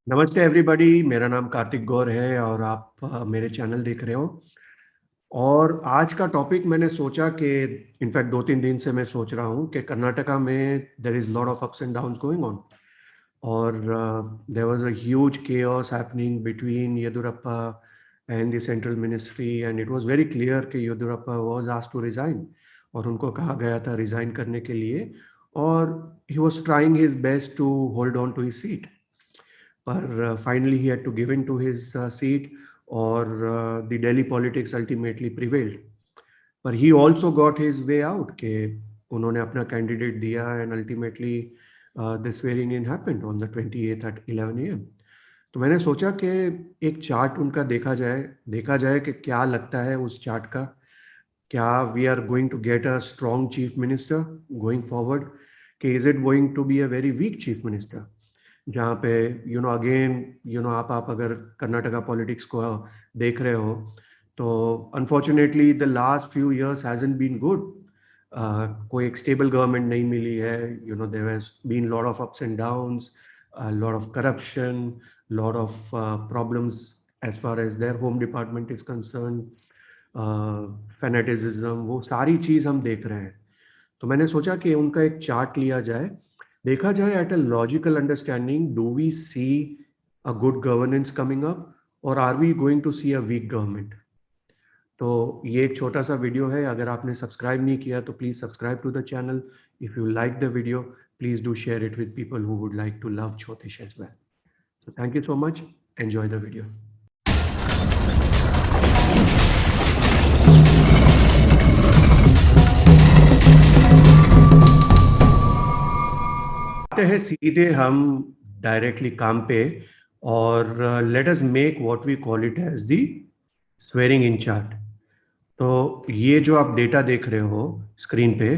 नमस्ते एवरीबॉडी। मेरा नाम कार्तिक गौर है और आप मेरे चैनल देख रहे हो। और आज का टॉपिक मैंने सोचा कि इनफैक्ट 2-3 दिन से मैं सोच रहा हूँ कि कर्नाटका में there is lot of ups and downs going on. और there was a huge chaos happening between Yediyurappa and the central ministry and it was very clear कि Yediyurappa was asked to resign और उनको कहा गया था रिजाइन करने के लिए। और he was trying his best to hold on to his seat, पर finally he had to give in to his seat, or the Delhi politics ultimately prevailed. पर he also got his way out कि उन्होंने अपना candidate दिया and ultimately the swearing in happened on the 28th at 11 a.m. तो मैंने सोचा कि एक चार्ट उनका देखा जाए कि क्या लगता है उस चार्ट का। क्या we are going to get a strong chief minister going forward, कि is it going to be a very weak chief minister, जहाँ पे अगेन आप अगर कर्नाटका पॉलिटिक्स को देख रहे हो तो unfortunately the last few years hasn't been good. कोई एक स्टेबल गवर्नमेंट नहीं मिली है। There has been lot of ups and downs, lot of corruption, lot of problems as far as their home department is concern, fanaticism, वो सारी चीज़ हम देख रहे हैं। तो मैंने सोचा कि उनका एक चार्ट लिया जाए, देखा जाए at a logical understanding, do we see a good governance coming up और are we going to see a weak government. तो ये एक छोटा सा वीडियो है। अगर आपने सब्सक्राइब नहीं किया तो please subscribe to the channel. If you like the video please do share it with people who would like to love jyotish as well. So thank you so much. Enjoy the video. आते हैं सीधे हम directly काम पे, और let us make what we call it as the swearing in chart. तो ये जो आप डेटा देख रहे हो स्क्रीन पे,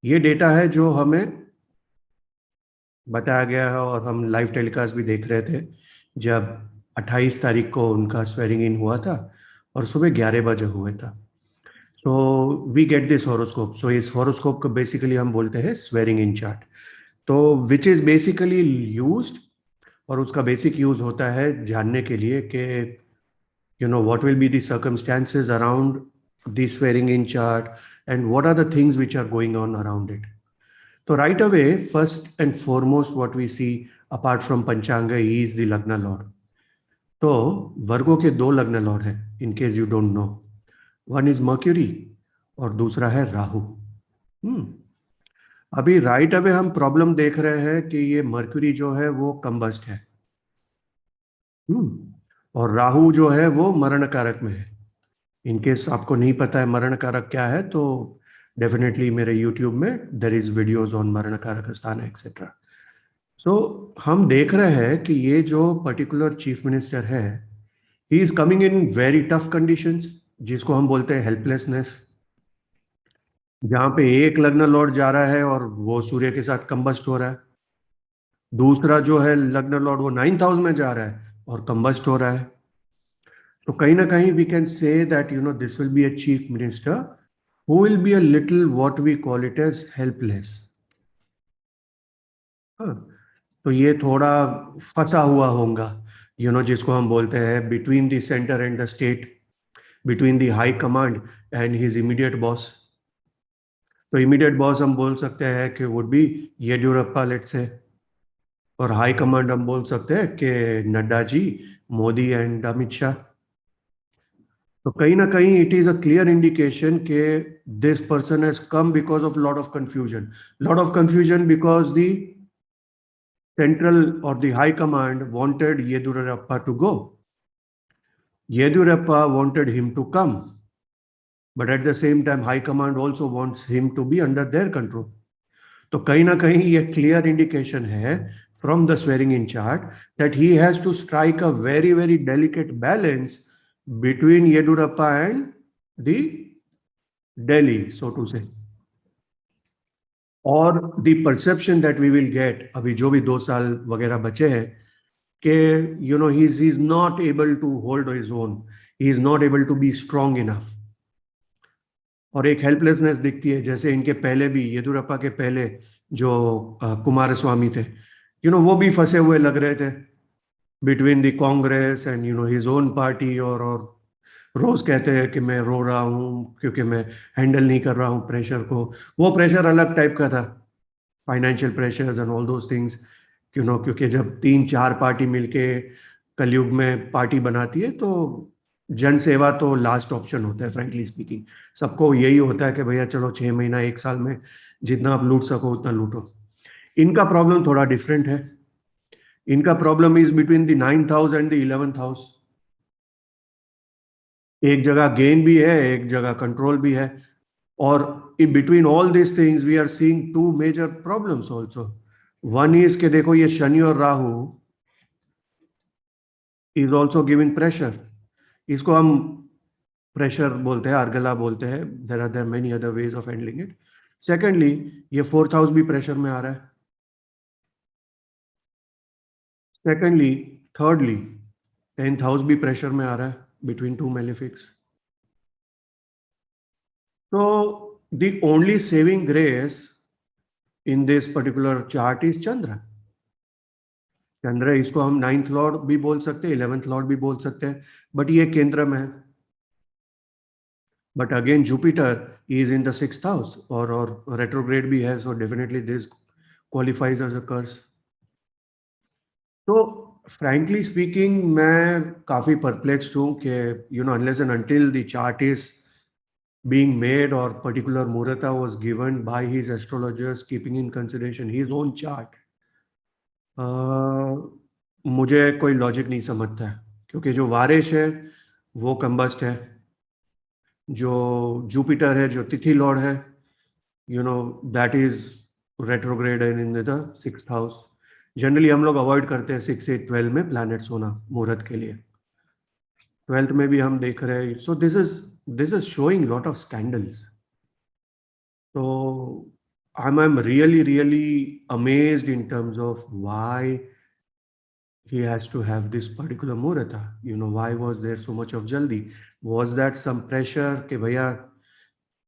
ये डेटा है जो हमें बताया गया है और हम लाइव टेलीकास्ट भी देख रहे थे जब 28 तारीख को उनका स्वेरिंग इन हुआ था और सुबह 11 बजे हुआ था। So we get this horoscope. So इस हॉरोस्कोप को बेसिकली हम बोलते हैं स्वेरिंग इन चार्ट, तो विच इज़ बेसिकली यूज्ड, और उसका बेसिक यूज होता है जानने के लिए कि what will be the circumstances around the swearing in chart and what are the things which are going on around it. So right away, first and foremost, what we see apart from Panchanga is the Lagna Lord. तो वर्गों के दो लग्न Lord है, in case you don't know. One is mercury और दूसरा है राहु। अभी राइट अवे हम प्रॉब्लम देख रहे हैं कि ये मर्क्यूरी जो है वो कंबस्ट है, और राहु जो है वो मरण कारक में है। इनकेस आपको नहीं पता है मरण कारक क्या है तो डेफिनेटली मेरे यूट्यूब में देर इज वीडियोज ऑन मरण कारक स्थान एक्सेट्रा। सो हम देख रहे हैं कि ये जो पर्टिकुलर चीफ मिनिस्टर है, he is coming in very tough conditions, जिसको हम बोलते हैं हेल्पलेसनेस। जहाँ पे एक लग्न लॉर्ड जा रहा है और वो सूर्य के साथ कंबस्ट हो रहा है, दूसरा जो है लग्न लॉर्ड वो 9th हाउस में जा रहा है और कंबस्ट हो रहा है। तो कहीं ना कहीं we can say that this will be a chief minister who will be a little what we call it as helpless. हाँ, तो ये थोड़ा फंसा हुआ होगा, जिसको हम बोलते हैं between the centre and the state, between the high command and his immediate boss. तो इमीडिएट बॉस हम बोल सकते हैं कि would be Yediyurappa let's say, और हाई कमांड हम बोल सकते हैं कि नड्डा जी, मोदी एंड अमित शाह। तो कहीं ना कहीं it is a clear indication के this person has come because of lot of confusion because the central or the high command wanted Yedurappa to go. Yedurappa wanted him to come, but at the same time high command also wants him to be under their control. तो कहीं ना कहीं ये clear indication है from the swearing in chart that he has to strike a very very delicate balance between Yedurappa and the Delhi, so to say. और the perception that we will get, अभी जो भी 2 साल वगैरह बचे हैं, कि he is not able to hold his own, he is not able to be strong enough, और एक हेल्पलेसनेस दिखती है। जैसे इनके पहले भी, येदुरप्पा के पहले जो कुमार स्वामी थे, वो भी फंसे हुए लग रहे थे। Between the Congress and his own party, और रोज कहते हैं कि मैं रो रहा हूँ क्योंकि मैं हैंडल नहीं कर रहा हूँ प्रेशर को। वो प्रेशर अलग टाइप का था, financial pressures and all those things, क्योंकि जब 3-4 पार्टी मिलके कलयुग में पार्टी बनाती है तो जन सेवा तो लास्ट ऑप्शन होता है, फ्रेंकली स्पीकिंग। सबको यही होता है कि भैया चलो 6 महीना 1 साल में जितना आप लूट सको उतना लूटो। इनका प्रॉब्लम थोड़ा डिफरेंट है। इनका problem is between the 9th house and the 11th house. एक जगह गेन भी है, एक जगह कंट्रोल भी है, और in between all these things we are seeing two major problems also. One is कि देखो ये शनि और Rahu is also giving pressure. इसको हम प्रेशर बोलते हैं, अर्गला बोलते हैं। There many other ways of handling it. Secondly, ये 4th हाउस भी प्रेशर में आ रहा है। सेकेंडली, थर्डली, 10th हाउस भी प्रेशर में आ रहा है बिटवीन टू मेलेफिक्स। तो the only saving grace in this particular chart is Chandra. Chandra, इसको हम 9th लॉर्ड भी बोल सकते हैं, 11th लॉर्ड भी बोल सकते हैं, बट ये केंद्र में है। But again Jupiter is in the 6th house, और रेट्रोग्रेड भी है, so definitely this qualifies as a curse. तो फ्रैंकली स्पीकिंग मैं काफी परप्लेक्स्ड हूँ कि unless and until the chart is being made or particular muhurta was given by his astrologers keeping in consideration his own chart, मुझे कोई logic नहीं समझता है। क्योंकि जो वारिश है वो कंबस्ट है, जो जुपिटर है, जो तिथि लॉर्ड है, that is retrograde and in the 6th house. Generally हम लोग अवॉइड करते हैं 6, 8, 12 में प्लैनेट्स होना मुहूर्त के लिए। 12th में भी हम देख रहे हैं। So this is showing lot of scandals. So I'm really amazed in terms of why he has to have this particular Murata. Why was there so much of Jaldi? Was that some pressure कि भैया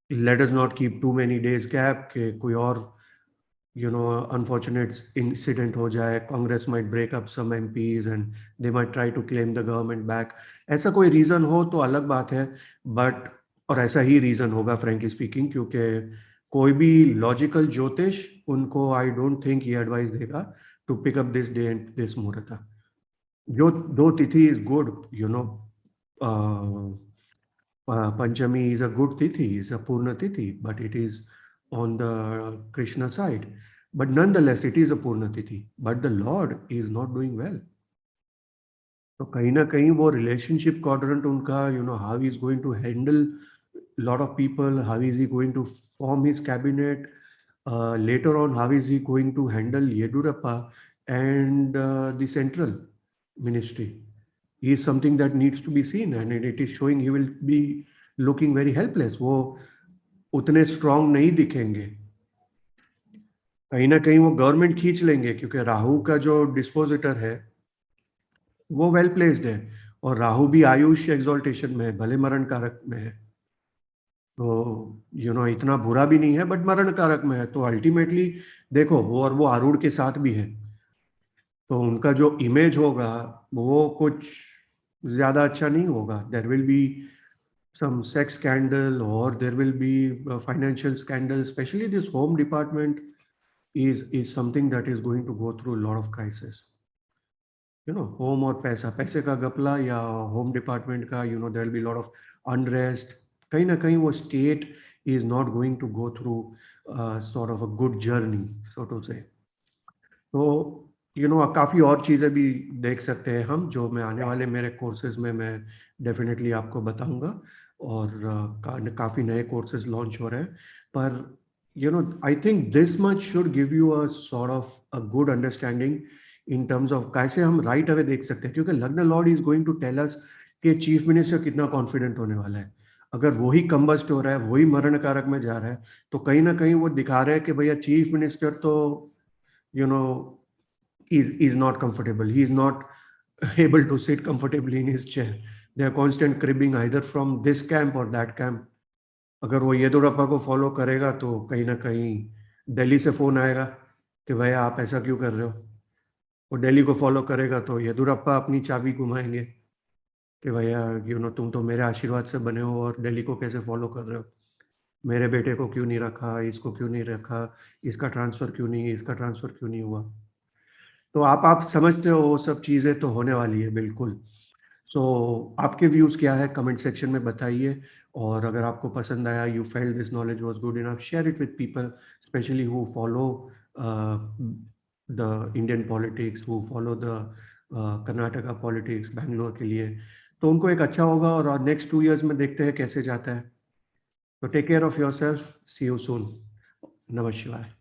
let us not keep too many days gap, कि कोई और unfortunate incident हो जाए, Congress might break up some MPs and they might try to claim the government back. ऐसा कोई reason हो तो अलग बात है, बट और ऐसा ही रीजन होगा फ्रेंकली स्पीकिंग, क्योंकि कोई भी लॉजिकल ज्योतिष उनको आई डोंट थिंक ये एडवाइस देगा to pick up this day and this muhurat. जो दो tithi is good, Panchami is a good tithi, is a Purna tithi, but it is on the Krishna side. But nonetheless, it is a Purna tithi. But the Lord is not doing well. तो कहीं ना कहीं वो relationship quadrant उनका, how he is going to handle lot of people, how is he going to form his cabinet, later on how is he going to handle Yedurappa and the central ministry is something that needs to be seen, and it is showing he will be looking very helpless. वो उतने strong नहीं दिखेंगे। कहीं ना कहीं वो government खींच लेंगे, क्योंकि राहु का जो डिस्पोजिटर है वो वेल प्लेस्ड है, और राहु भी आयुष एक्सॉल्टेशन में है, भले मरण कारक में है। तो इतना बुरा भी नहीं है बट मरण कारक में है। तो अल्टीमेटली देखो, वो आरूढ़ के साथ भी है, तो उनका जो इमेज होगा वो कुछ ज्यादा अच्छा नहीं होगा। There will be some sex scandal, or there will be financial scandal. Especially this home department is something that is going to go through a lot of crisis. Home और पैसे का गपला या home department का, there will be a lot of unrest. कहीं ना कहीं वो state is not going to go through sort of a good journey, so to say. तो काफ़ी और चीज़ें भी देख सकते हैं हम, जो मैं आने वाले मेरे कोर्सेज में मैं डेफिनेटली आपको बताऊंगा। और काफ़ी नए कोर्सेज लॉन्च हो रहे हैं। पर I think this much should give you a sort of a good understanding in terms of कैसे हम राइट अवे देख सकते हैं। क्योंकि लग्न lord is going to tell us कि चीफ मिनिस्टर कितना कॉन्फिडेंट होने वाला है। अगर वही कंबस्ट हो रहा है, वही मरण कारक में जा रहा है, तो कहीं ना कहीं वो दिखा रहे हैं कि भैया चीफ मिनिस्टर तो you know is not comfortable. He is not able to sit comfortably in his chair. They are constant cribbing either from this camp or that camp. अगर वो येदुरप्पा को फॉलो करेगा तो कहीं ना कहीं दिल्ली से फोन आएगा कि भैया आप ऐसा क्यों कर रहे हो। और दिल्ली को फॉलो करेगा तो येदियुरप्पा अपनी चाबी घुमाएंगे कि भैया तुम तो मेरे आशीर्वाद से बने हो और दिल्ली को कैसे फॉलो कर रहे हो, मेरे बेटे को क्यों नहीं रखा, इसको क्यों नहीं रखा, इसका ट्रांसफर क्यों नहीं, इसका ट्रांसफर क्यों नहीं हुआ। तो आप समझते हो वो सब चीज़ें तो होने वाली है बिल्कुल। सो आपके व्यूज़ क्या है कमेंट सेक्शन में बताइए। और अगर आपको पसंद आया, you felt this knowledge was good enough, share it with people specially who follow the Indian politics, who follow the Karnataka politics Bangalore के लिए, तो उनको एक अच्छा होगा। और नेक्स्ट 2 इयर्स में देखते हैं कैसे जाता है। तो take care of yourself, see you soon. नमः शिवाय।